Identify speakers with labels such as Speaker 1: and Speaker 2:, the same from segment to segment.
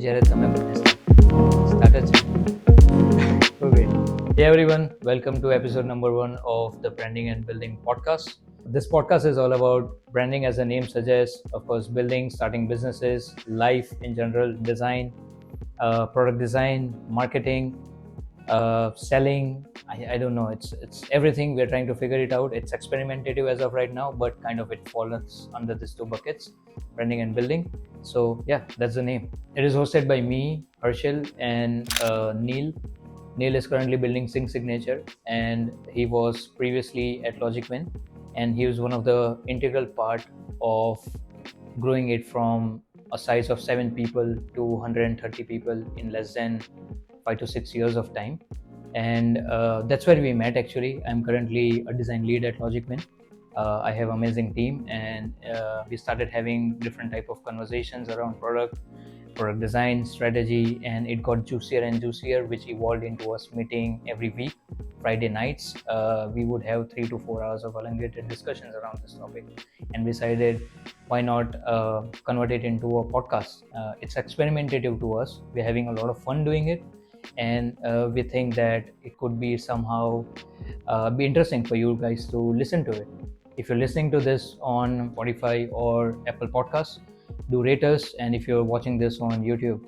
Speaker 1: જ્યારે તમે બંને start જ છે. Okay. Hey everyone, welcome to episode number 1 of the Branding and Building podcast. This podcast is all about branding, as the name suggests, of course, building, starting businesses, life in general, design, product design, marketing, selling. I don't know. It's everything. We're trying to figure it out. It's experimentative as of right now, but kind of it falls under these two buckets, branding and building. So yeah, that's the name. It is hosted by me, Harshil, and Neel. Neel is currently building Sync Signature, and he was previously at LogicMin, and he was one of the integral part of growing it from a size of 7 people to 130 people in less than 5 to 6 years of time. And that's where we met. Actually, I'm currently a design lead at LogicMin. I have an amazing team, and we started having different type of conversations around product design, strategy, and it got juicier and juicier, which evolved into us meeting every week. Friday nights, we would have 3 to 4 hours of elongated discussions around this topic, and we decided why not convert it into a podcast. It's experimentative to us. We're having a lot of fun doing it, and we think that it could be somehow be interesting for you guys to listen to it. If you're listening to this on Spotify or Apple Podcasts, do rate us, and if you're watching this on YouTube,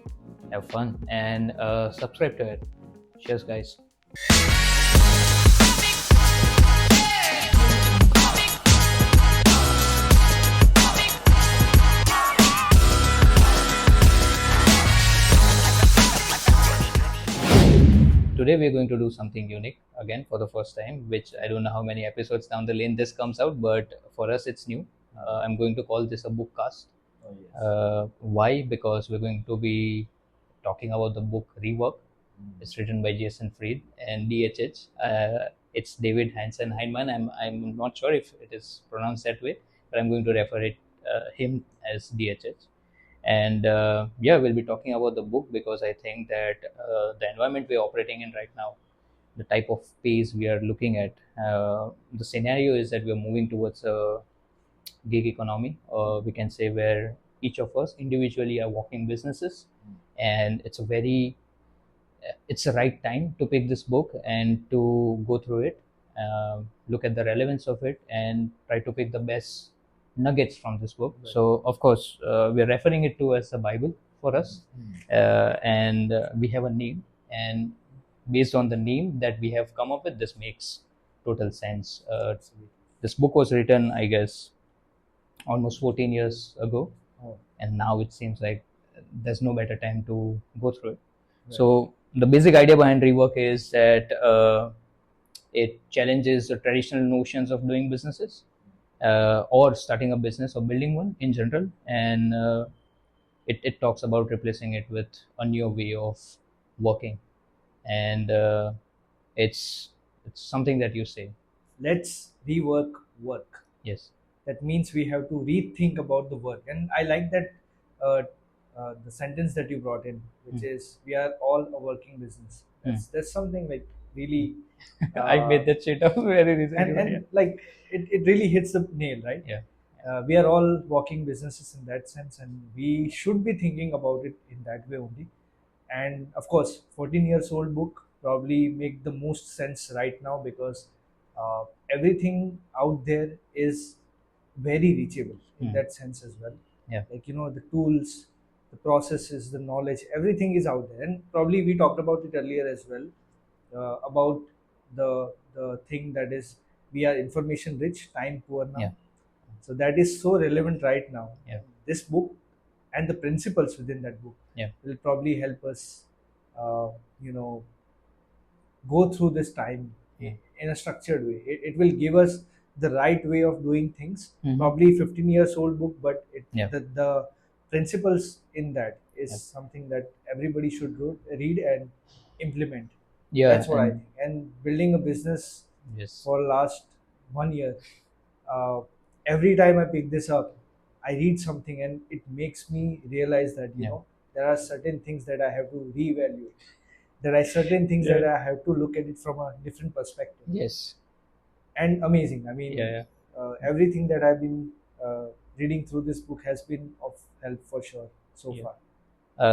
Speaker 1: have fun and subscribe to it. Cheers, guys. Today we're going to do something unique again for the first time, which I don't know how many episodes down the lane this comes out, but for us it's new. I'm going to call this a book cast.
Speaker 2: Oh, yes.
Speaker 1: Why? Because we're going to be talking about the book Rework. It's written by Jason Fried and DHH. It's David Hansen Heinemann. I'm not sure if it is pronounced that way, but I'm going to refer him as DHH. And yeah, we'll be talking about the book because I think that the environment we're operating in right now, the type of pace we are looking at, the scenario is that we're moving towards a gig economy, we can say, where each of us individually are walking businesses, and it's the right time to pick this book and to go through it, look at the relevance of it, and try to pick the best nuggets from this book. Right. So of course, we're referring it to as a Bible for us, and we have a name, and based on the name that we have come up with, this makes total sense. This book was written, I guess, almost 14 years ago, and now it seems like there's no better time to go through it. Right. So the basic idea behind Rework is that it challenges the traditional notions of doing businesses, or starting a business or building one in general, and it talks about replacing it with a new way of working, and it's something that you say.
Speaker 2: Let's rework work.
Speaker 1: Yes.
Speaker 2: That means we have to rethink about the work. And I like that the sentence that you brought in, which is we are all a working business. That's something like really.
Speaker 1: I made that shit up very recently.
Speaker 2: And like it really hits the nail, right?
Speaker 1: Yeah.
Speaker 2: We are all walking businesses in that sense, and we should be thinking about it in that way only. And of course, 14 years old book probably make the most sense right now because everything out there is very reachable in that sense as well.
Speaker 1: Yeah.
Speaker 2: Like the tools, the processes, the knowledge, everything is out there. And probably we talked about it earlier as well, about the thing that is we are information rich, time poor now.
Speaker 1: Yeah.
Speaker 2: So that is so relevant right now.
Speaker 1: Yeah.
Speaker 2: This book and the principles within that book will probably help us go through this time in a structured way. It will give us the right way of doing things. Probably 15 years old book, but the principles in that is something that everybody should read and implement. That's what I think. And building a business for last 1 year, every time I pick this up, I read something and it makes me realize that there are certain things that I have to reevaluate. There are certain things that I have to look at it from a different perspective.
Speaker 1: Yes.
Speaker 2: And amazing. I mean, everything that I've been reading through this book has been of help for sure so far.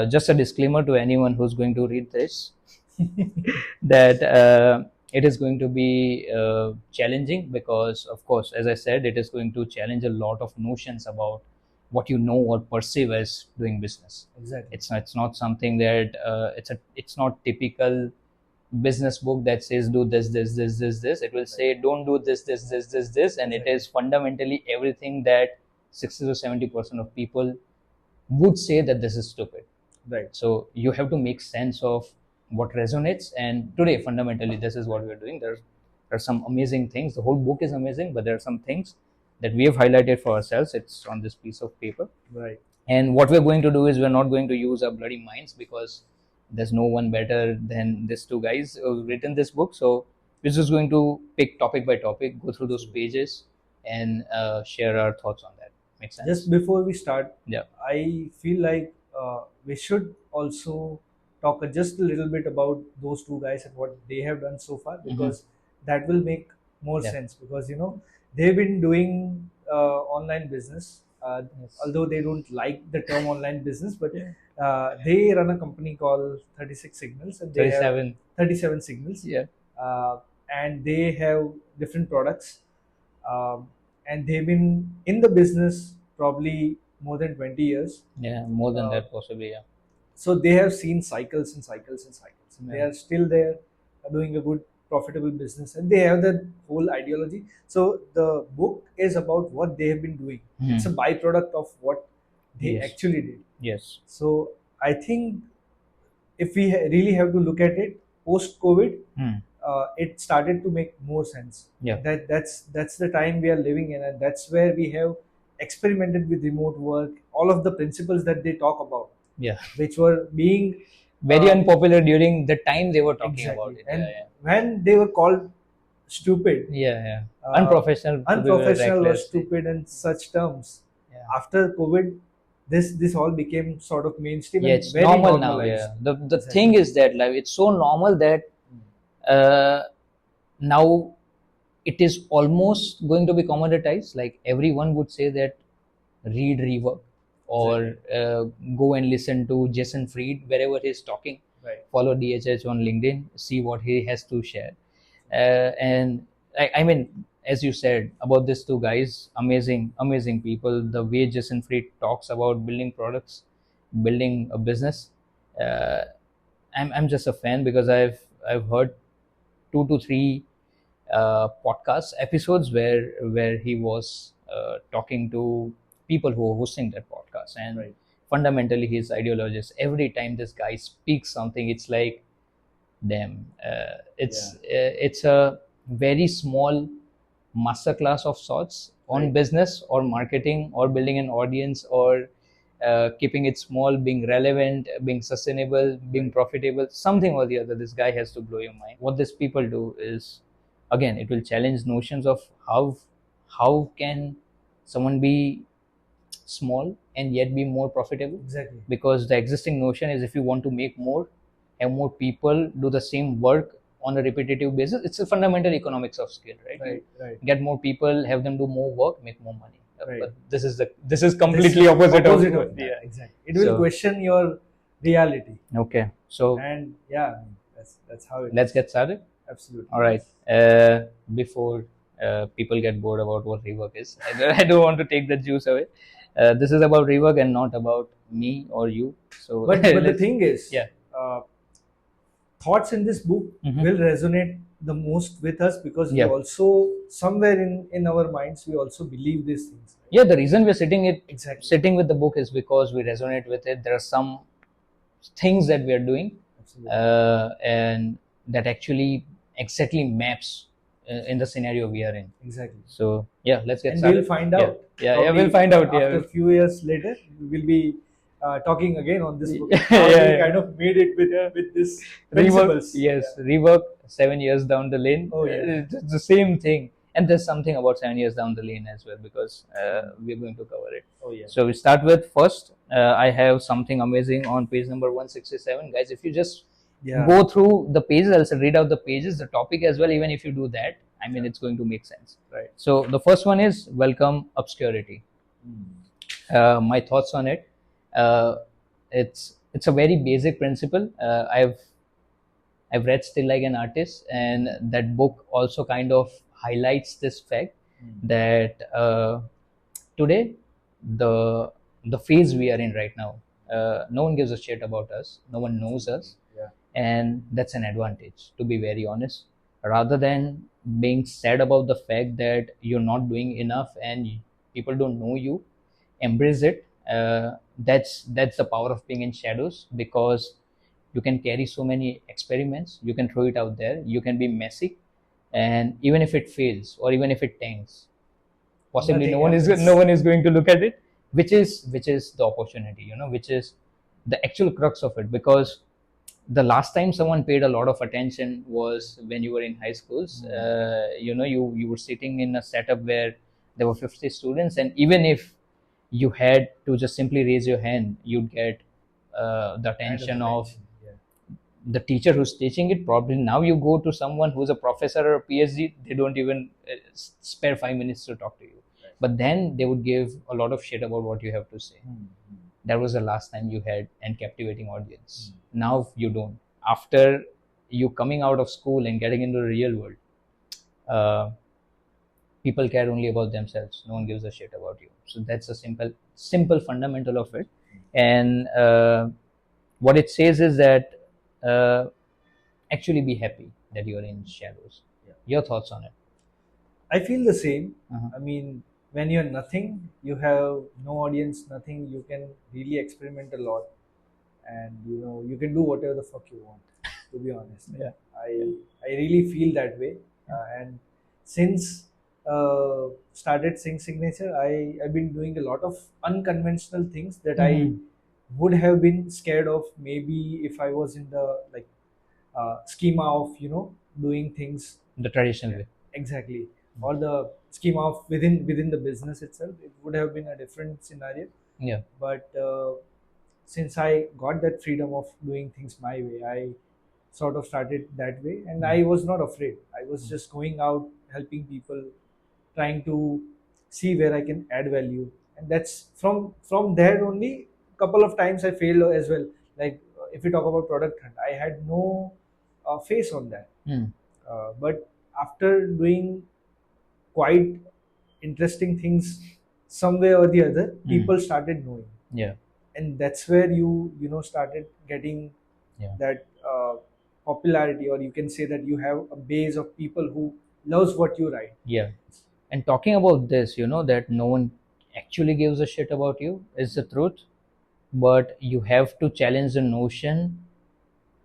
Speaker 1: Just a disclaimer to anyone who's going to read this that it is going to be challenging because, of course, as I said, it is going to challenge a lot of notions about what you know or perceive as doing business.
Speaker 2: Exactly.
Speaker 1: It's not something that it's not typical business book that says do this. It will say don't do this, and it is fundamentally everything that 60 to 70% of people would say that this is stupid.
Speaker 2: Right.
Speaker 1: So you have to make sense of what resonates, and today fundamentally this is what we're doing. There are some amazing things. The whole book is amazing, but there are some things that we have highlighted for ourselves. It's on this piece of paper.
Speaker 2: Right.
Speaker 1: And what we're going to do is we're not going to use our bloody minds, because there's no one better than these two guys who've written this book. So we're just going to pick topic by topic, go through those pages, and share our thoughts on that. Makes sense?
Speaker 2: Just before we start,
Speaker 1: Yeah.
Speaker 2: I feel like we should also talk just a little bit about those two guys and what they have done so far, because that will make more sense, because they've been doing online business, although they don't like the term online business, but they run a company called 36 Signals, and they
Speaker 1: 37.
Speaker 2: have 37 Signals, and they have different products, and they've been in the business probably more than 20 years.
Speaker 1: Yeah, more than that possibly. Yeah.
Speaker 2: So they have seen cycles and cycles and cycles, and they are still there, doing a good profitable business, and they have that whole ideology. So the book is about what they have been doing. It's a byproduct of what they actually did.
Speaker 1: Yes.
Speaker 2: So I think if we really have to look at it post COVID, it started to make more sense.
Speaker 1: Yeah.
Speaker 2: That's the time we are living in, and that's where we have experimented with remote work, all of the principles that they talk about, which were being
Speaker 1: very unpopular during the time they were talking about it.
Speaker 2: And when they were called stupid, unprofessional or stupid and such terms, after COVID, this all became sort of mainstream.
Speaker 1: Yeah, it's very normal now. Yeah, the thing is that like it's so normal that now it is almost going to be commoditized. Like everyone would say that read Rework, or go and listen to Jason Fried wherever he's talking. Follow DHH on LinkedIn, see what he has to share. And I mean, as you said about these two guys, amazing people. The way Jason Fried talks about building products, building a business, I'm just a fan, because I've heard 2 to 3 podcast episodes where he was talking to people who are hosting that podcast, and fundamentally his ideologist. Every time this guy speaks something, it's like, damn, it's a very small masterclass of sorts on business or marketing or building an audience, or keeping it small, being relevant, being sustainable, being profitable, something or the other. This guy has to blow your mind. What these people do is, again, it will challenge notions of how can someone be small and yet be more profitable.
Speaker 2: Exactly.
Speaker 1: Because the existing notion is, if you want to make more, have more people do the same work on a repetitive basis. It's a fundamental economics of scale, right?
Speaker 2: Right.
Speaker 1: Get more people, have them do more work, make more money. But this is completely opposite of
Speaker 2: that. Yeah, exactly. It will question your reality.
Speaker 1: Okay. So
Speaker 2: and that's how it.
Speaker 1: Let's get started.
Speaker 2: Absolutely.
Speaker 1: All right. Before people get bored about what Rework is, I don't want to take the juice away. This is about Rework and not about me or you. So,
Speaker 2: but the thing is, thoughts in this book will resonate the most with us, because we also, somewhere in our minds, we also believe these things. Right?
Speaker 1: Yeah, the reason we're sitting with the book is because we resonate with it. There are some things that we are doing, and that actually exactly maps in the scenario we are in.
Speaker 2: Exactly.
Speaker 1: So let's get
Speaker 2: started.
Speaker 1: And
Speaker 2: we'll find out.
Speaker 1: We'll find out.
Speaker 2: After a few years later, we will be talking again on this book. How we kind of made it with this principles.
Speaker 1: Rework 7 years down the lane. It's the same thing. And there's something about 7 years down the lane as well, because we're going to cover it. So we start with first. I have something amazing on page number 167. Guys, if you just go through the pages, I'll read out the pages, the topic as well. Even if you do that, I mean, it's going to make sense.
Speaker 2: Right.
Speaker 1: So the first one is welcome obscurity. My thoughts on it. It's it's a very basic principle. I've read Still Like an Artist, and that book also kind of highlights this fact that today, the the phase we are in right now, no one gives a shit about us, no one knows us, and that's an advantage, to be very honest. Rather than being sad about the fact that you're not doing enough and people don't know you, embrace it. That's the power of being in shadows, because you can carry so many experiments, you can throw it out there, you can be messy, and even if it fails or even if it tanks, possibly
Speaker 2: Nothing
Speaker 1: no
Speaker 2: happens.
Speaker 1: one is going to look at it, which is the opportunity, which is the actual crux of it. Because the last time someone paid a lot of attention was when you were in high schools. You were sitting in a setup where there were 50 students, and even if you had to just simply raise your hand, you'd get the
Speaker 2: Kind of
Speaker 1: attention of
Speaker 2: attention. Yeah.
Speaker 1: the teacher who's teaching it. Probably now you go to someone who's a professor or a PhD, they don't even spare 5 minutes to talk to you.
Speaker 2: Right.
Speaker 1: But then they would give a lot of shit about what you have to say. That was the last time you had an captivating audience. Now you don't. After you coming out of school and getting into the real world, uh, people care only about themselves. No one gives a shit about you. So that's a simple fundamental of it. And what it says is that uh, actually be happy that you're in shadows.
Speaker 2: Yeah.
Speaker 1: Your thoughts on it?
Speaker 2: I feel the same.
Speaker 1: Uh-huh.
Speaker 2: I mean, when you're nothing, you have no audience, nothing, you can really experiment a lot, and you can do whatever the fuck you want. To be honest,
Speaker 1: Yeah.
Speaker 2: I really feel that way, and since started Sync Signature, I've been doing a lot of unconventional things that I would have been scared of maybe if I was in the like schema of doing things
Speaker 1: The traditional way.
Speaker 2: exactly, or the schema of within the business itself. It would have been a different scenario,
Speaker 1: Yeah.
Speaker 2: but since I got that freedom of doing things my way, I sort of started that way, and I was not afraid. I was just going out, helping people, trying to see where I can add value, and that's from there only. Couple of times I failed as well. Like if we talk about product hunt, I had no face on that, but after doing quite interesting things, somewhere or the other, people started knowing,
Speaker 1: Yeah.
Speaker 2: and that's where you started getting
Speaker 1: Yeah.
Speaker 2: that popularity, or you can say that you have a base of people who loves what you write.
Speaker 1: Yeah. And talking about this, that no one actually gives a shit about you is the truth, but you have to challenge the notion,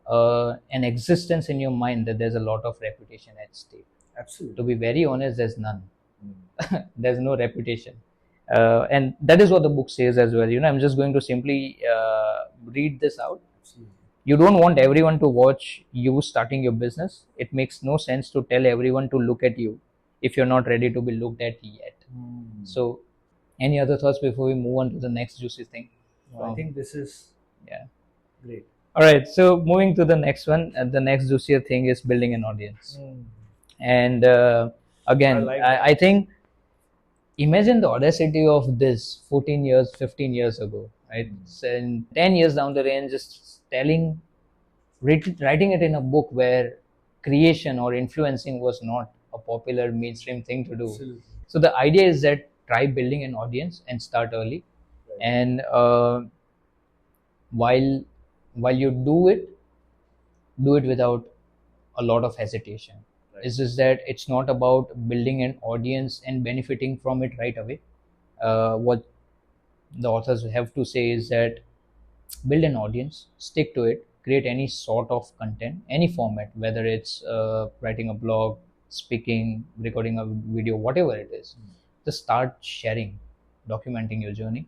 Speaker 1: an existence in your mind, that there's a lot of reputation at stake.
Speaker 2: Absolutely.
Speaker 1: To be very honest, there's none. There's no reputation. And that is what the book says as well. I'm just going to simply read this out.
Speaker 2: Absolutely.
Speaker 1: You don't want everyone to watch you starting your business. It makes no sense to tell everyone to look at you if you're not ready to be looked at yet. So, any other thoughts before we move on to the next juicy thing?
Speaker 2: No, I think this is
Speaker 1: Yeah.
Speaker 2: great.
Speaker 1: All right. So, moving to the next one, the next juicier thing is building an audience. And again,
Speaker 2: like
Speaker 1: I think, imagine the audacity of this 14 years, 15 years ago, right? So in 10 years down the lane, just writing it in a book where creation or influencing was not a popular mainstream thing to do.
Speaker 2: Absolutely.
Speaker 1: So the idea is that try building an audience and start early.
Speaker 2: Right.
Speaker 1: And while you do it without a lot of hesitation.
Speaker 2: Right.
Speaker 1: It's just that it's not about building an audience and benefiting from it right away. What the authors have to say is that build an audience, stick to it, create any sort of content, any format, whether it's writing a blog, speaking, recording a video, whatever it is. Just start sharing, documenting your journey,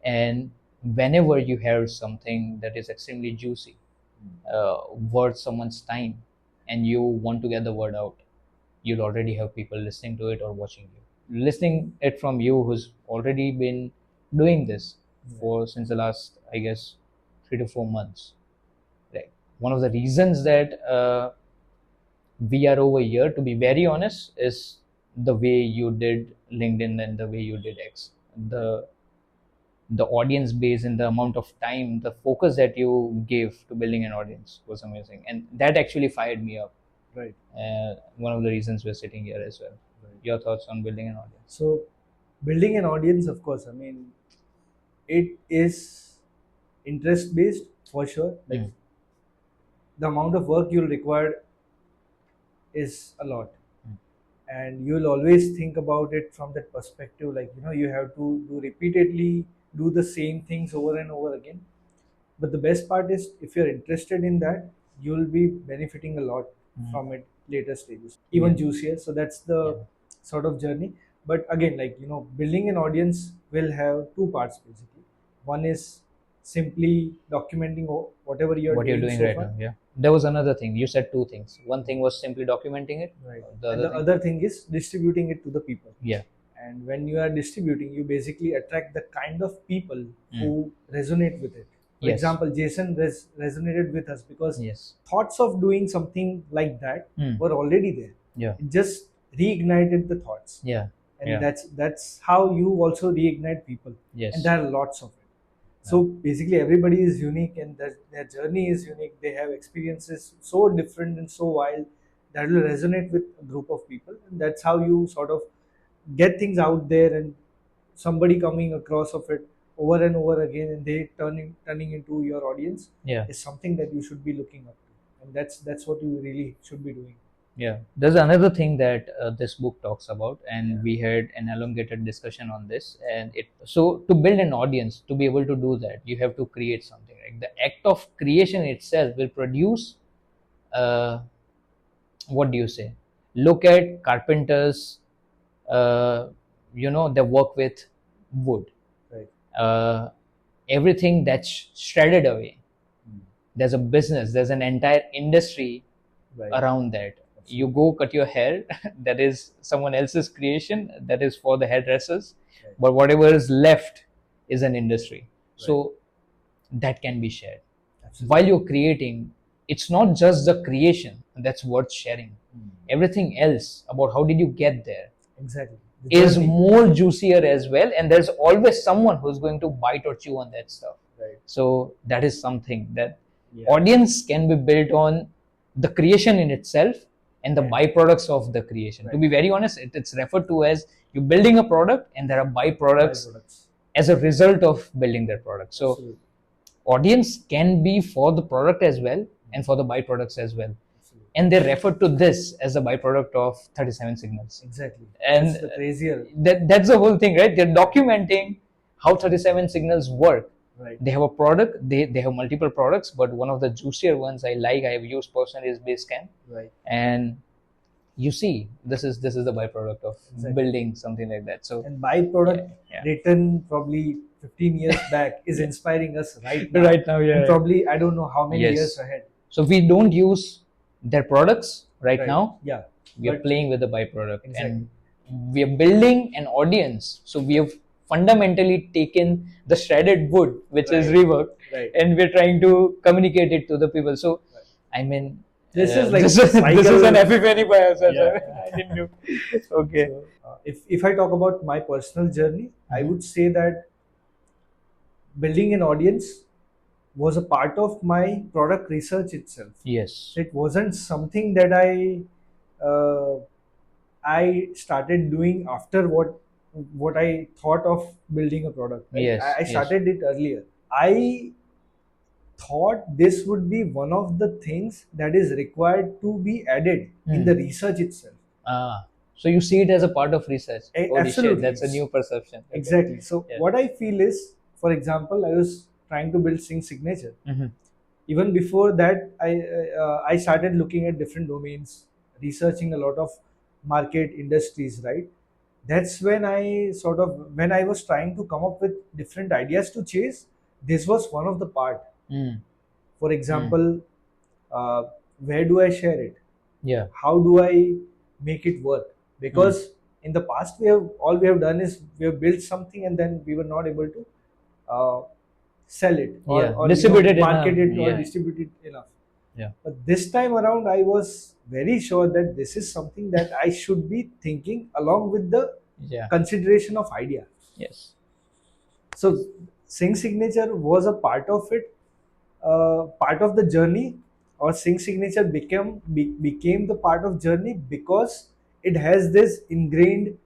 Speaker 1: and whenever you hear something that is extremely juicy, worth someone's time, and you want to get the word out, you'll already have people listening to it or watching you, listening it from you who's already been doing this for since the last, I guess, 3 to 4 months. Right. One of the reasons that we are over here, to be very honest, is the way you did LinkedIn and the way you did X. the audience base and the amount of time, the focus that you gave to building an audience was amazing, and that actually fired me up.
Speaker 2: Right.
Speaker 1: One of the reasons we're sitting here as well.
Speaker 2: Right.
Speaker 1: Your thoughts on building an audience?
Speaker 2: So, building an audience, of course, I mean, it is interest based for sure. Like the amount of work you'll require is a lot, and you'll always think about it from that perspective. Like, you know, you have to repeatedly do the same things over and over again. But the best part is, if you're interested in that, you'll be benefiting a lot from it later stages, even juicier. So that's the sort of journey. But again, like, you know, building an audience will have two parts basically. One is simply documenting whatever you're doing so
Speaker 1: right
Speaker 2: far.
Speaker 1: now. Yeah, there was another thing. You said two things. One thing was simply documenting it.
Speaker 2: Right.
Speaker 1: The
Speaker 2: other thing is distributing it to the people.
Speaker 1: Yeah.
Speaker 2: And when you are distributing, you basically attract the kind of people who resonate with it. For example, Jason resonated with us because thoughts of doing something like that were already there.
Speaker 1: Yeah.
Speaker 2: It just reignited the thoughts.
Speaker 1: Yeah.
Speaker 2: And that's how you also reignite people.
Speaker 1: Yes.
Speaker 2: And there are lots of it. So basically everybody is unique, and their journey is unique. They have experiences so different and so wild that will resonate with a group of people. And that's how you sort of get things out there, and somebody coming across of it over and over again, and they turning into your audience is something that you should be looking up to, and that's what you really should be doing.
Speaker 1: Yeah, there's another thing that this book talks about, and we had an elongated discussion on this. And so to build an audience, to be able to do that, you have to create something. Right? The act of creation itself will produce. What do you say? Look at carpenters. They work with wood.
Speaker 2: Right.
Speaker 1: Everything that's shredded away. There's a business. There's an entire industry around that. You go cut your hair, that is someone else's creation, that is for the hairdressers, but whatever is left is an industry. So that can be shared. Absolutely. While you're creating, it's not just the creation that's worth sharing. Everything else about how did you get there is more juicier as well, and there's always someone who's going to bite or chew on that stuff. So that is something that audience can be built on the creation in itself and the byproducts of the creation. To be very honest, it's referred to as you building a product, and there are byproducts as a result of building that product. So audience can be for the product as well and for the byproducts as well. And they refer to this as a byproduct of 37 signals.
Speaker 2: Exactly.
Speaker 1: And
Speaker 2: that's the crazier.
Speaker 1: That's the whole thing, right? They're documenting how 37 signals work.
Speaker 2: Right.
Speaker 1: They have a product, they have multiple products, but one of the juicier ones I have used personally is Basecamp.
Speaker 2: Right.
Speaker 1: And you see, this is the byproduct of building something like that. So
Speaker 2: and byproduct written probably 15 years back is inspiring us right now.
Speaker 1: Right now,
Speaker 2: and probably I don't know how many years ahead.
Speaker 1: So we don't use their products right now.
Speaker 2: Yeah.
Speaker 1: We are playing with the byproduct.
Speaker 2: Exactly.
Speaker 1: And we are building an audience. So we have fundamentally taken the shredded wood, which is Rework, and we're trying to communicate it to the people. So, I mean,
Speaker 2: this is like
Speaker 1: this is an epiphany by ourselves. I didn't know. Okay.
Speaker 2: So, if I talk about my personal journey, I would say that building an audience was a part of my product research itself.
Speaker 1: Yes.
Speaker 2: It wasn't something that I started doing after what I thought of building a product. Right?
Speaker 1: Yes.
Speaker 2: I started it earlier. I thought this would be one of the things that is required to be added in the research itself.
Speaker 1: So you see it as a part of research.
Speaker 2: Absolutely.
Speaker 1: Shit, that's a new perception.
Speaker 2: Exactly. So what I feel is, for example, I was trying to build Sync Signature. Even before that, I started looking at different domains, researching a lot of market industries, right? That's when when I was trying to come up with different ideas to chase, this was one of the part. For example, where do I share it?
Speaker 1: Yeah.
Speaker 2: How do I make it work? Because in the past, we have done is we have built something and then we were not able to sell it or
Speaker 1: distribute it,
Speaker 2: market it or distribute it enough.
Speaker 1: Yeah.
Speaker 2: But this time around, I was very sure that this is something that I should be thinking along with the consideration of idea.
Speaker 1: Yes.
Speaker 2: So Sync signature was a part of it, part of the journey, or sync signature became the part of journey because it has this ingrained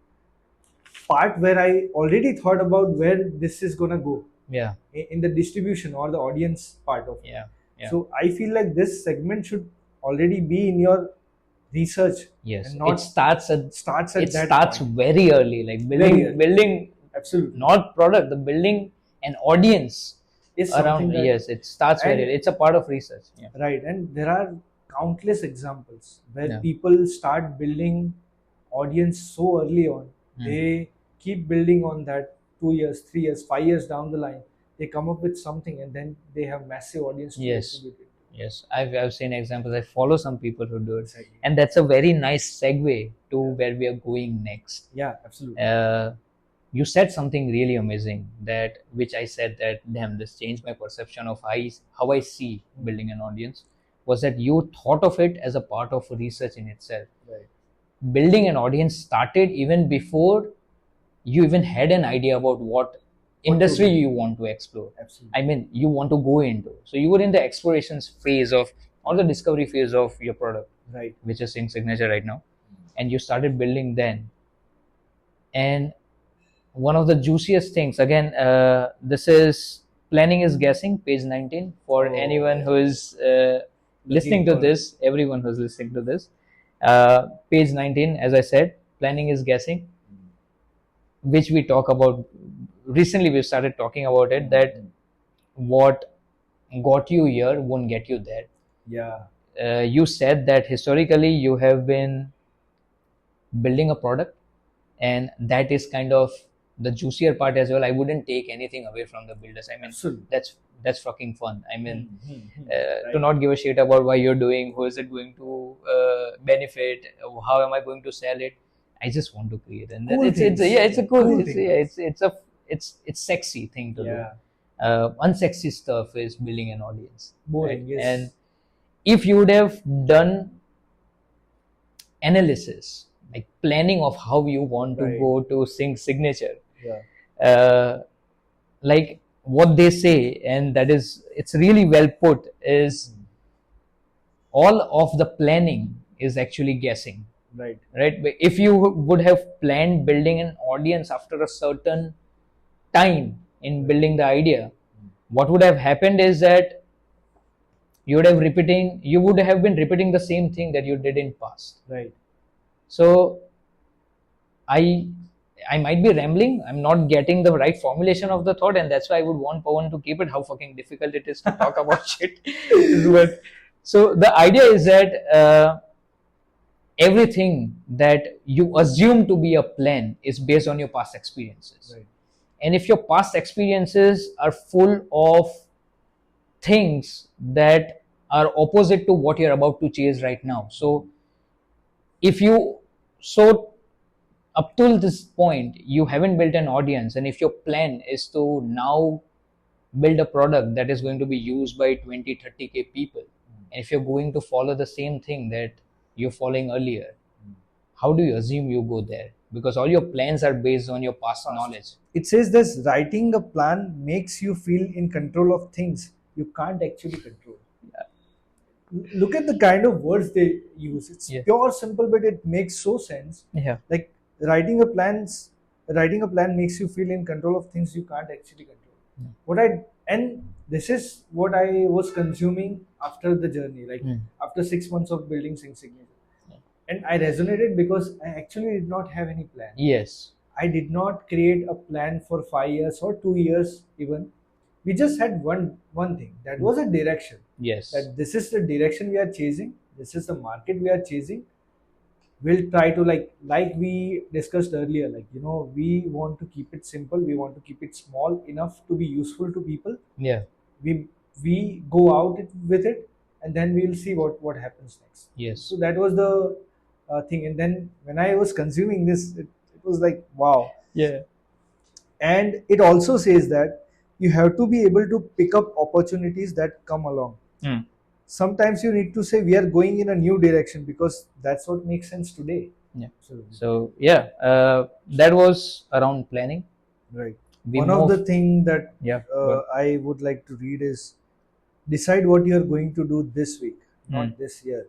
Speaker 2: part where I already thought about where this is gonna go.
Speaker 1: Yeah.
Speaker 2: In the distribution or the audience part of it.
Speaker 1: Yeah. Yeah.
Speaker 2: So I feel like this segment should already be in your research.
Speaker 1: Yes.
Speaker 2: And not
Speaker 1: it starts at
Speaker 2: that
Speaker 1: starts
Speaker 2: point.
Speaker 1: very early, like building
Speaker 2: Absolutely.
Speaker 1: not product, the building an audience
Speaker 2: Is
Speaker 1: around.
Speaker 2: something that,
Speaker 1: Yes, it starts very early. It's a part of research. Yeah.
Speaker 2: right, and there are countless examples where
Speaker 1: Yeah.
Speaker 2: people start building audience so early on. They keep building on that 2 years, 3 years, 5 years down the line. They come up with something and then they have massive audience to
Speaker 1: Yes.
Speaker 2: distribute it.
Speaker 1: Yes, I've seen examples. I follow some people who do it,
Speaker 2: Exactly.
Speaker 1: and that's a very nice segue to where we are going next.
Speaker 2: Yeah, absolutely.
Speaker 1: You said something really amazing, that which I said that damn, this changed my perception of how I see building an audience, was that you thought of it as a part of research in itself.
Speaker 2: Right.
Speaker 1: Building an audience started even before you even had an idea about what industry you want to explore.
Speaker 2: Absolutely.
Speaker 1: I mean, you want to go into. So you were in the explorations phase of, or the discovery phase of your product,
Speaker 2: right,
Speaker 1: which is Sync Signature right now, and you started building then. And one of the juiciest things, again, this is planning is guessing, page 19, for anyone who is listening to this, everyone who's listening to this. Page 19, as I said, planning is guessing, which we talk about recently. We started talking about it, that what got you here won't get you there.
Speaker 2: Yeah.
Speaker 1: You said that historically you have been building a product, and that is kind of the juicier part as well. I wouldn't take anything away from the builders. I mean,
Speaker 2: Absolutely.
Speaker 1: that's fucking fun. I mean,
Speaker 2: Right.
Speaker 1: to not give a shit about what you're doing, who is it going to benefit, how am I going to sell it. I just want to create, and
Speaker 2: Cool
Speaker 1: it's
Speaker 2: things.
Speaker 1: it's a cool,
Speaker 2: Cool
Speaker 1: it's,
Speaker 2: things.
Speaker 1: yeah, it's sexy thing to
Speaker 2: Yeah.
Speaker 1: do. Unsexy stuff is building an audience.
Speaker 2: Boring,
Speaker 1: right?
Speaker 2: yes.
Speaker 1: And if you would have done analysis, like planning of how you want to
Speaker 2: Right.
Speaker 1: go to Sync Signature,
Speaker 2: Yeah.
Speaker 1: like what they say, and that is, it's really well put, is all of the planning is actually guessing.
Speaker 2: Right.
Speaker 1: But if you would have planned building an audience after a certain time in building the idea, what would have happened is that you would have been repeating the same thing that you did in past.
Speaker 2: Right.
Speaker 1: So I might be rambling. I'm not getting the right formulation of the thought, and that's why I would want Pawan to keep it. How fucking difficult it is to talk about shit. But so the idea is that everything that you assume to be a plan is based on your past experiences.
Speaker 2: Right.
Speaker 1: And if your past experiences are full of things that are opposite to what you're about to chase right now, so up till this point you haven't built an audience, and if your plan is to now build a product that is going to be used by 20-30k people, and if you're going to follow the same thing that you're following earlier, how do you assume you go there? Because all your plans are based on your past knowledge.
Speaker 2: It says this: writing a plan makes you feel in control of things you can't actually control. Look at the kind of words they use. It's pure simple, but it makes so sense.
Speaker 1: Yeah.
Speaker 2: Like writing a plan makes you feel in control of things you can't actually control. And this is what I was consuming after the journey, like after 6 months of building Sync Signature. And I resonated because I actually did not have any plan.
Speaker 1: Yes.
Speaker 2: I did not create a plan for 5 years or 2 years even. We just had one thing. That was a direction.
Speaker 1: Yes.
Speaker 2: That this is the direction we are chasing. This is the market we are chasing. We'll try to like we discussed earlier, we want to keep it simple. We want to keep it small enough to be useful to people.
Speaker 1: Yeah.
Speaker 2: We go out with it, and then we'll see what happens next.
Speaker 1: Yes.
Speaker 2: So that was the thing. And then when I was consuming this, it was like, wow.
Speaker 1: Yeah.
Speaker 2: And it also says that you have to be able to pick up opportunities that come along. Sometimes you need to say we are going in a new direction because that's what makes sense today.
Speaker 1: Yeah. So yeah, that was around planning.
Speaker 2: Right. One of the thing that
Speaker 1: Yeah,
Speaker 2: I would like to read is decide what you're going to do this week, not this year.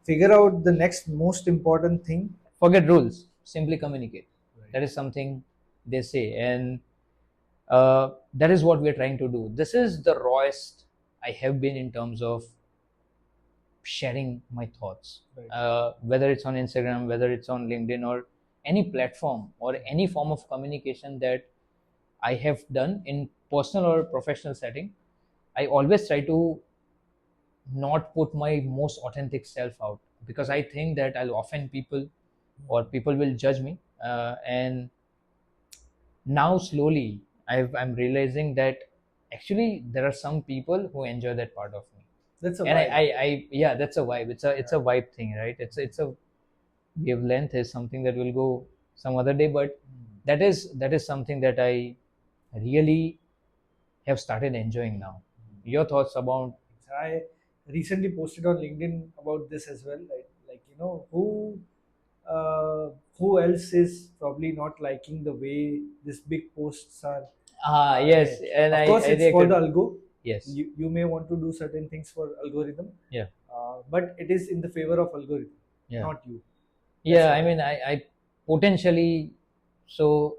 Speaker 2: Figure out the next most important thing.
Speaker 1: forget rules, simply communicate.
Speaker 2: Right.
Speaker 1: That is something they say, and that is what we are trying to do. This is the rawest I have been in terms of sharing my thoughts.
Speaker 2: Right.
Speaker 1: Whether it's on Instagram, whether it's on LinkedIn, or any platform or any form of communication that I have done in personal or professional setting, I always try to not put my most authentic self out, because I think that I'll offend people or people will judge me. And now slowly I'm realizing that actually there are some people who enjoy that part of me.
Speaker 2: That's a
Speaker 1: And
Speaker 2: vibe.
Speaker 1: I yeah, that's a vibe. It's a vibe thing, right? It's a wavelength is something that will go some other day, but that is something that I really have started enjoying now. Your thoughts about?
Speaker 2: I recently posted on LinkedIn about this as well. Like who else is probably not liking the way these big posts are.
Speaker 1: Yes, and
Speaker 2: Of course, it's for the
Speaker 1: reacted.
Speaker 2: algo.
Speaker 1: Yes.
Speaker 2: You may want to do certain things for algorithm.
Speaker 1: Yeah.
Speaker 2: But it is in the favor of algorithm,
Speaker 1: Yeah.
Speaker 2: not you.
Speaker 1: Yeah, I mean, I potentially, so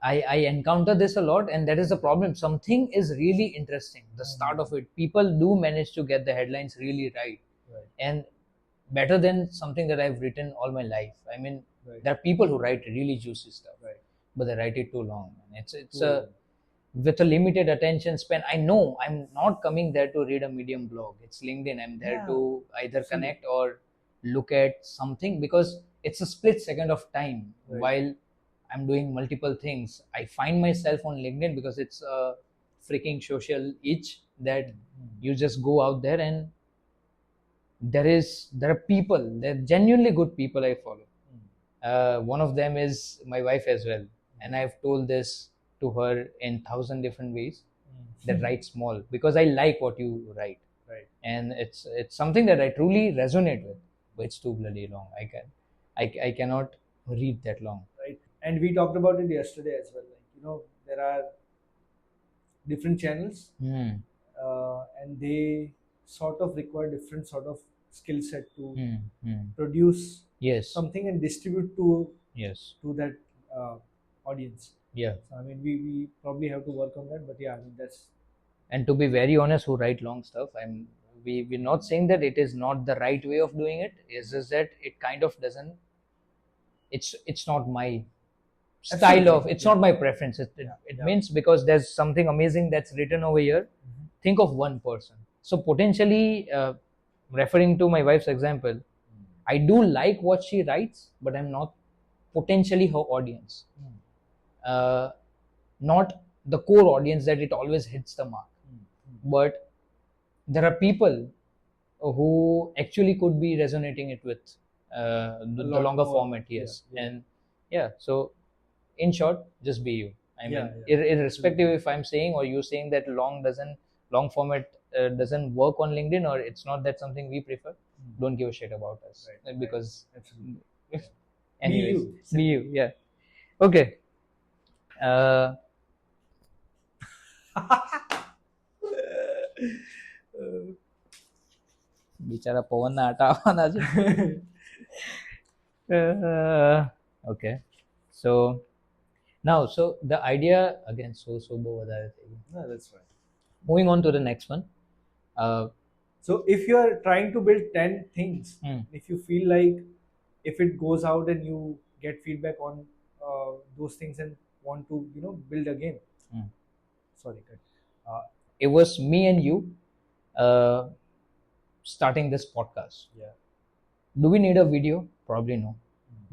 Speaker 1: I encounter this a lot, and that is the problem. Something is really interesting, the start of it. People do manage to get the headlines really right. And better than something that I've written all my life. I mean, there are people who write really juicy stuff, but they write it too long. And it's a with a limited attention span. I know I'm not coming there to read a Medium blog. It's LinkedIn. I'm there to either connect or look at something, because it's a split second of time while I'm doing multiple things. I find myself on LinkedIn because it's a freaking social itch that you just go out there, and there are people, they're genuinely good people I follow. One of them is my wife as well, and I've told this to her in 1,000 different ways, that write small, because I like what you write. And it's something that I truly resonate with, but it's too bloody long. I cannot read that long.
Speaker 2: And we talked about it yesterday as well. There are different channels, and they sort of require different sort of skill set to produce something and distribute to that audience. So, I mean, we probably have to work on that, but yeah, I mean, that's.
Speaker 1: And to be very honest, who write long stuff, we're not saying that it is not the right way of doing it. It's just that it kind of doesn't. It's not my style of. It's not my preference. It means because there's something amazing that's written over here. Think of one person. So potentially, referring to my wife's example, I do like what she writes, but I'm not potentially her audience. Not the core audience that it always hits the mark. But there are people who actually could be resonating it with the longer format. And so in short, just be you. I mean, irrespective if I'm saying or you saying that long format doesn't work on LinkedIn, or it's not that something we prefer, don't give a shit about us, because anyways, be you. Yeah. Okay. बिचारा पवन ना आटा आवाना છે. Okay, so now, so the idea again, so બહુ વધારે થઈ ગયું.
Speaker 2: No, that's fine.
Speaker 1: Moving on to the next one.
Speaker 2: So if you are trying to build 10 things, if you feel like if it goes out and you get feedback on those things and want to build again. Sorry,
Speaker 1: it was me and you starting this podcast. Do we need a video? Probably no.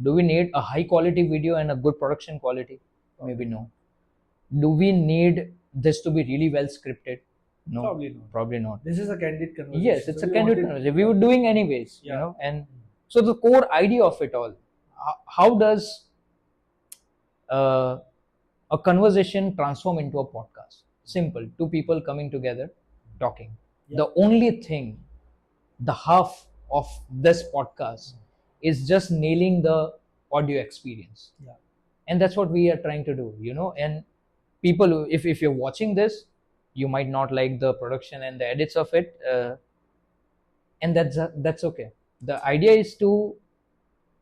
Speaker 1: Do we need a high quality video and a good production quality? Maybe no. Do we need this to be really well scripted? No, probably not.
Speaker 2: This is a candid conversation.
Speaker 1: Yes, it's a candid conversation. We were doing anyways, and so the core idea of it all, how does a conversation transform into a podcast? Simple, two people coming together, talking. The only thing, the half of this podcast is just nailing the audio experience. And that's what we are trying to do, you know. And people, if you're watching this, you might not like the production and the edits of it, and that's okay. The idea is to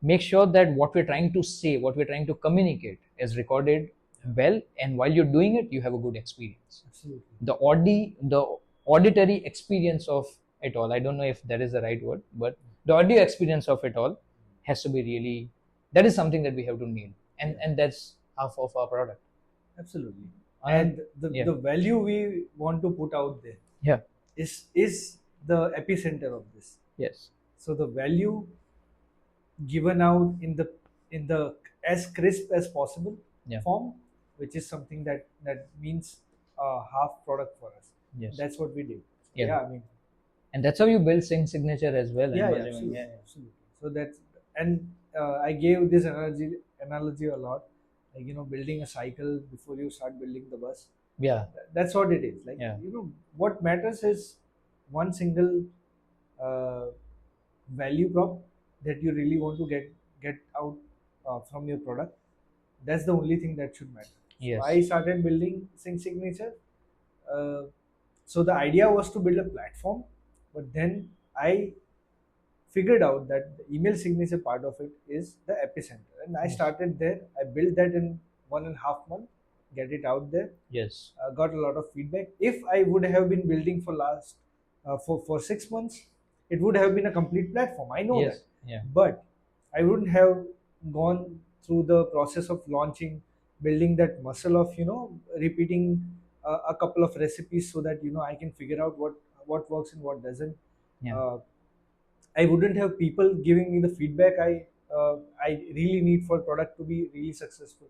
Speaker 1: make sure that what we're trying to say, what we're trying to communicate is recorded well, and while you're doing it, you have a good experience.
Speaker 2: Absolutely.
Speaker 1: The auditory experience of it all, I don't know if that is the right word, but the audio experience of it all has to be really, that is something that we have to nail, and that's half of our product.
Speaker 2: Absolutely. And the value we want to put out there is the epicenter of this.
Speaker 1: Yes.
Speaker 2: So the value given out in the as crisp as possible form, which is something that means half product for us.
Speaker 1: Yes.
Speaker 2: That's what we did.
Speaker 1: I mean, and that's how you build signature as well.
Speaker 2: Absolutely. So that's, and I gave this analogy a lot, like, you know, building a cycle before you start building the bus. That's what it is. Like, you know, what matters is one single value prop that you really want to get out from your product. That's the only thing that should matter. So I started building signature. So the idea was to build a platform, but then I figured out that the email signature part of it is the epicenter, and I started there. I built that in 1.5 months, get it out there. Got a lot of feedback. If I would have been building for last for 6 months, it would have been a complete platform. I know that. But I wouldn't have gone through the process of launching, building that muscle of, you know, repeating a couple of recipes so that, you know, I can figure out what works and what doesn't. I wouldn't have people giving me the feedback I really need for product to be really successful.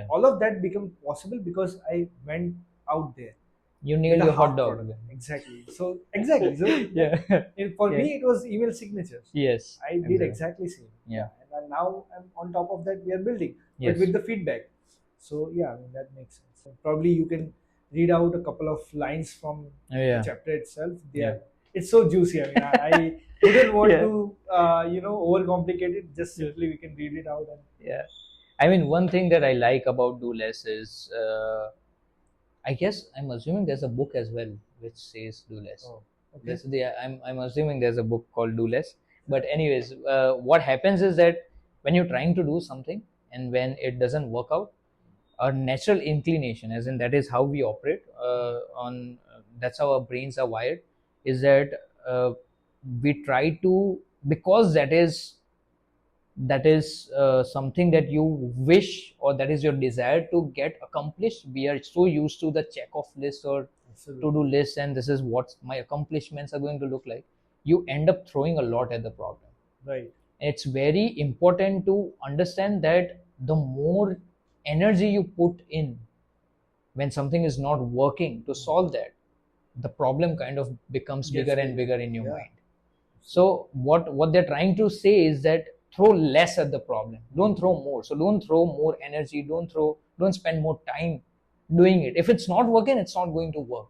Speaker 2: All of that became possible because I went out there.
Speaker 1: You nailed your hot dog.
Speaker 2: Exactly. So for me it was email signatures. I did exactly same. And now I'm on top of that. We are building, but with the feedback. So I mean, that makes sense. So probably you can read out a couple of lines from the chapter itself. It's so juicy. I mean, I wouldn't want to you know, overcomplicate it. Just simply we can read it out. And
Speaker 1: I mean, one thing that I like about Do Less is, I guess I'm assuming there's a book as well which says Do Less. I'm assuming there's a book called Do Less. But anyways, what happens is that when you're trying to do something and when it doesn't work out, our natural inclination, as in that is how we operate that's how our brains are wired, is that we try to, because that is something that you wish, or that is your desire to get accomplished. We are so used to the check off list or to-do list, and this is what my accomplishments are going to look like. You end up throwing a lot at the problem. It's very important to understand that the more energy you put in when something is not working to solve that, the problem kind of becomes bigger and bigger in your mind. So what they're trying to say is that throw less at the problem, don't throw more. So don't throw more energy, don't spend more time doing it. If it's not working, it's not going to work.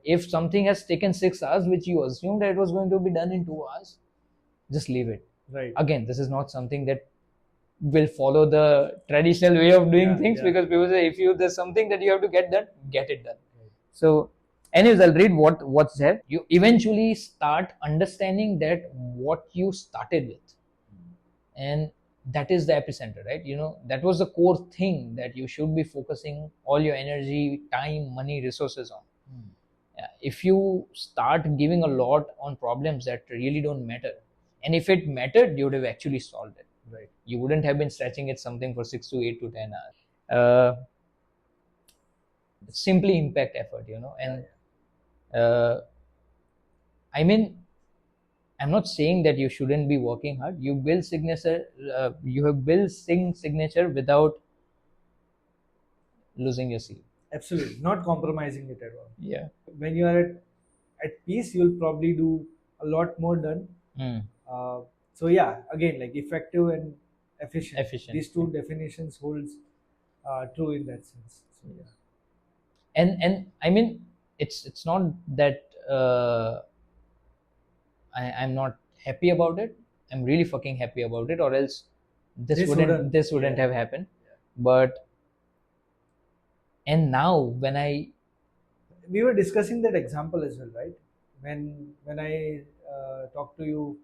Speaker 1: If something has taken 6 hours, which you assumed that it was going to be done in 2 hours, just leave it. Again, this is not something that will follow the traditional way of doing things, because people say if there's something that you have to get done, get it done. So anyways, I'll read what's there. You eventually start understanding that what you started with, and that is the epicenter, right? You know, that was the core thing that you should be focusing all your energy, time, money, resources on. If you start giving a lot on problems that really don't matter, and if it mattered, you would have actually solved it. You wouldn't have been stretching it something for 6 to 8 to 10 hours. Simply impact effort, you know. And I mean, I'm not saying that you shouldn't be working hard. You build signature. You have built signature without losing your seal.
Speaker 2: Absolutely, not compromising it at all. When you are at peace, you'll probably do a lot more done. So again, like effective and efficient. These two definitions holds true in that sense. So
Speaker 1: And I mean, it's not that I'm not happy about it. I'm really fucking happy about it, or else this wouldn't have happened. But and now when I
Speaker 2: we were discussing that example as well, right? When I talked to you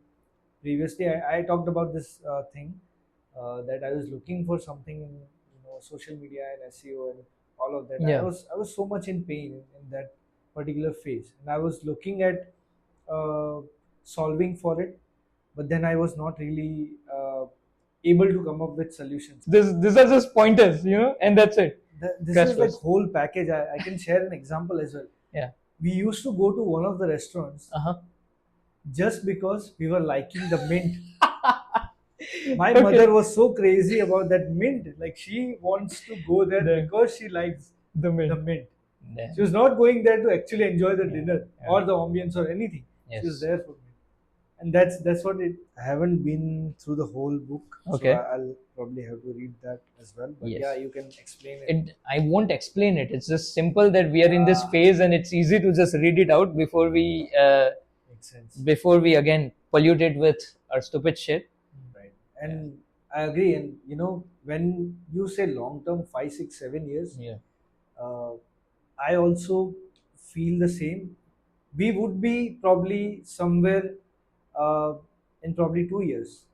Speaker 2: previously, I talked about this thing that I was looking for something in social media and SEO and all of that.
Speaker 1: yeah
Speaker 2: I was so much in pain in that particular phase, and I was looking at uh, solving for it, but then I was not really able to come up with solutions.
Speaker 1: these are just pointers, and that's it.
Speaker 2: This
Speaker 1: Crash
Speaker 2: is like
Speaker 1: course.
Speaker 2: whole package. I can share an example as well.
Speaker 1: Yeah.
Speaker 2: We used to go to one of the restaurants just because we were liking the mint. My
Speaker 1: Okay.
Speaker 2: mother was so crazy about that mint. Like she wants to go there
Speaker 1: The-
Speaker 2: because she likes
Speaker 1: the mint.
Speaker 2: the mint.
Speaker 1: Yeah.
Speaker 2: She was not going there to actually enjoy the dinner
Speaker 1: Yeah.
Speaker 2: or the ambience or anything.
Speaker 1: Yes.
Speaker 2: She was there for mint. And that's what it. I haven't been through the whole book,
Speaker 1: Okay.
Speaker 2: so I'll probably have to read that as well. But
Speaker 1: Yes.
Speaker 2: yeah, you can explain it.
Speaker 1: I won't explain it. It's just simple that we are in this phase, and it's easy to just read it out before we
Speaker 2: Makes sense.
Speaker 1: before we again pollute it with our stupid shit.
Speaker 2: Right. And I agree. And when you say long term, 5, 6, 7 years,
Speaker 1: Yeah.
Speaker 2: I also feel the same. We would be probably somewhere uh, in probably 2 years.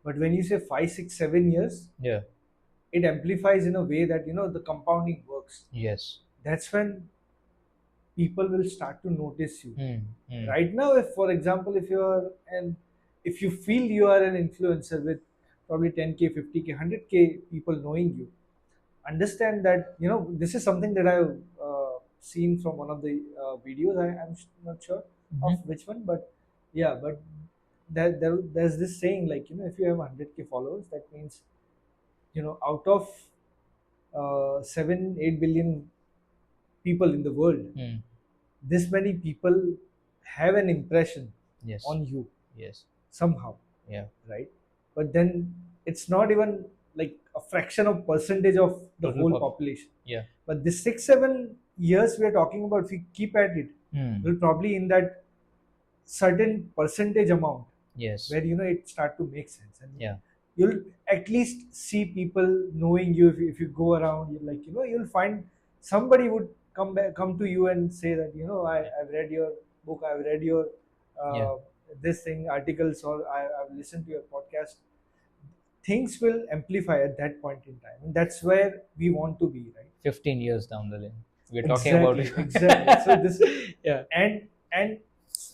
Speaker 2: But when you say 5, 6, 7 years,
Speaker 1: Yeah.
Speaker 2: it amplifies in a way that the compounding works.
Speaker 1: Yes.
Speaker 2: That's when people will start to notice you.
Speaker 1: Mm.
Speaker 2: Right now, if for example, if you feel you are an influencer with probably 10K, 50K, 100K people knowing you, understand that this is something that I've seen from one of the videos. I'm not sure of which one, but yeah, but there's this saying, like, if you have 100K followers, that means out of 7-8 billion people in the world, this many people have an impression
Speaker 1: Yes.
Speaker 2: on you
Speaker 1: Yes.
Speaker 2: somehow.
Speaker 1: Yeah.
Speaker 2: Right? But then it's not even like a fraction of percentage of the
Speaker 1: Total
Speaker 2: whole population.
Speaker 1: Yeah.
Speaker 2: But this 6-7 years we are talking about, if we keep at it, we'll probably in that certain percentage amount.
Speaker 1: Yes.
Speaker 2: Where it start to make sense, and
Speaker 1: Yeah.
Speaker 2: you'll at least see people knowing you. If you go around, you like you'll find somebody would come to you and say that I've read your book, I've read your this thing articles, or I've listened to your podcast. Things will amplify at that point in time, and that's where we want to be, right?
Speaker 1: 15 years down the lane, we're talking about it.
Speaker 2: Exactly. So this
Speaker 1: Yeah.
Speaker 2: and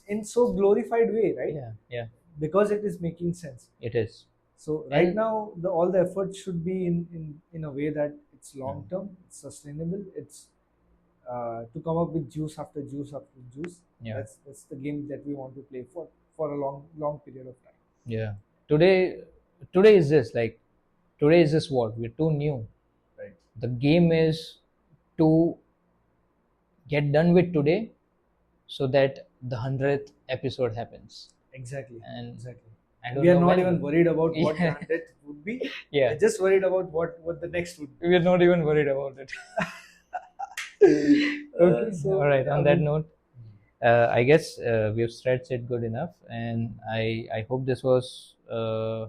Speaker 2: in so glorified way, right?
Speaker 1: Yeah.
Speaker 2: Because it is making sense.
Speaker 1: It is.
Speaker 2: So right now, all the effort should be in a way that it's long term, it's sustainable, it's to come up with juice after juice after juice.
Speaker 1: Yeah.
Speaker 2: That's the game that we want to play for a long period of time.
Speaker 1: Yeah. Today is this what we're too new.
Speaker 2: Right.
Speaker 1: The game is to get done with today, so that the 100th episode happens.
Speaker 2: Exactly.
Speaker 1: And
Speaker 2: exactly.
Speaker 1: I don't
Speaker 2: We are
Speaker 1: know
Speaker 2: not
Speaker 1: when.
Speaker 2: even worried about what the
Speaker 1: Yeah.
Speaker 2: 100th would be.
Speaker 1: Yeah.
Speaker 2: We're just worried about what the next would be.
Speaker 1: We're not even worried about it. Okay.
Speaker 2: So,
Speaker 1: All right. On
Speaker 2: I
Speaker 1: that
Speaker 2: mean-
Speaker 1: note, I guess we have stretched it good enough, and I hope this was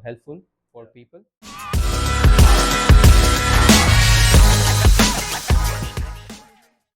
Speaker 1: helpful for people.